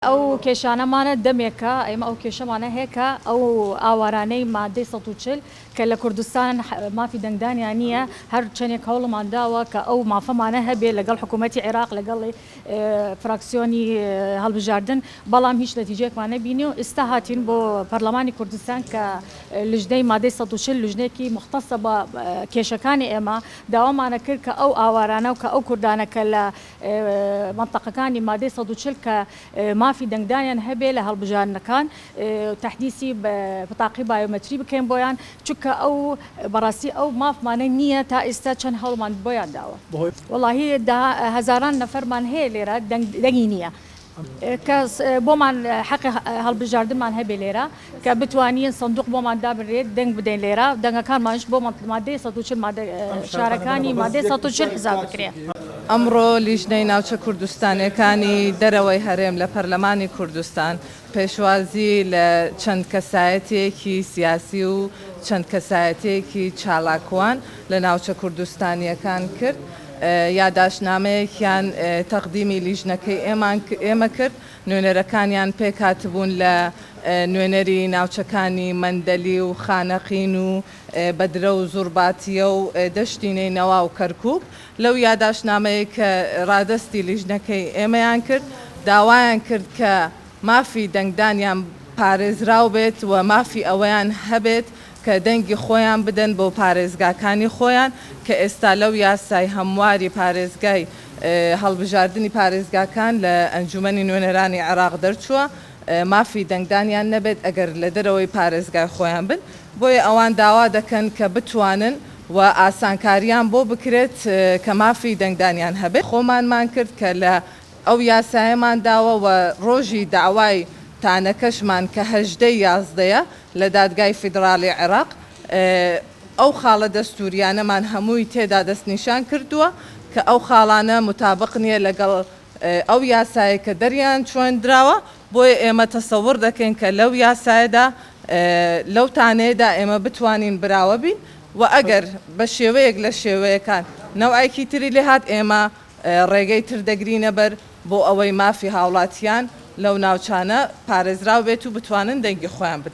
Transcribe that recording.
ئەو کێشانەمانە دەمێکە ئێمە ئەو کێشەمانە هەیەکە ئەو ئاوارانەی مادەی 140 کە لە کوردستان مافی دەنگدانیان نییە هەر چەندێک هەوڵمان داوە کە ئەو مافەمانە هەبێ لەگەڵ حکوومەتی عێراق لەگەڵی فراکسیۆنی هەڵبژاردن بەڵام هیچ نەتیجەیەکمان نەبینی و ئێستا هاتین بۆ پەرلەمانی کوردستان کە لژنەی مادەی 140 لژنێکی مختصە بە کێشەکانی ئێمە داوامانە کرد کە ئەو ئاوارانە و کە ئەو کوردانە کە لە منتەقەکانی مادەی 140 کە مافی دەنگدانیان هەبێ لە هەڵبژاردنەکان تحدیثی بتاقی بایۆمەتری بکەین بۆیان چونکە ئەو بەڕاستی ئەو مافمانە نییە تا ئێستا چەند هەڵمان بۆیان داوە وەڵاهی هەزاران نەفەرمان هەیە لێرە دەنگی نییە کەس بۆمان حەقی هەڵبژاردنمان هەبێ لێرە کە بتوانین سندوق بۆمان دابرێت دەنگ بدەین لێرە دەنگەکانمانش بۆ مادەی 140 شارەکانی مادەی 140 حساب بکرێت. ئەمڕۆ لیژنەی ناوچە کوردستانەکانی دەرەوەی هەرێم لە پەرلەمانی کوردستان پێشوازی لە چەند کەسایەتێکی سیاسی و چەند کەسایەتێکی چالاکوان لە ناوچە کوردستانیەکان کرد. یاداشنامەیەکیان تەقدیمی لیژنەکەی ئێمە کرد نوێنەرەکانیان پێکاتبوون لە نوێنەری ناوچەکانی مەندەلی و خانەقین و بەدرە و زورباتیە و دەشتینەی نەوا و کەرکووک لەو یاداشنامەیە کە ڕادستی لیژنەکەی ئێمەیان کرد داوایان کرد کە مافی دەنگدانیان پارێزراو بێت و مافی ئەوەیان هەبێت کە دەنگی خۆیان بدەن بۆ پارێزگاکانی خۆیان کە ئێستا لەو یاسای هەمواری پارێزگای هەڵبژاردننی پارێزگاکان لە ئەنجومەنی نوێنەرانی عێراق دەرچووە مافی دەنگدانیان نەبێت ئەگەر لە دەرەوەی پارێزگای خۆیان بن بۆیە ئەوان داوا دەکەن کە بتوانن و ئاسانکاریان بۆ بکرێت کە مافی دەنگدانیان هەبێت خۆمانمان کرد کە لە ئەو یاسایەمان داوە و ڕۆژی داوای تانەکەشمان کە 11 لە دادگای فیدرالی عێراق ئەو خاڵە دەستوریانەمان هەمووی تێدا دەستنیشان کردووە کە ئەو خاڵانە مطابق نییە لەگەڵ ئەو یاسایە کە دەریان چۆندراوە بۆیە ئێمە تەسەوڕ دەکەین کە لەو یاسایەدا لەو تانەیەدا ئێمە بتوانین براوە بین و ئەگەر بە شێوەیەک لە شێوەیەکان نەوعیکی تری لێ هات ئێمە ڕێگەی تر دەگرینە بەر بۆ ئەوەی مافی هاوڵاتیان لەو ناوچانە پارێزراو بێت و بتوانن دەنگی خۆیان بدەن.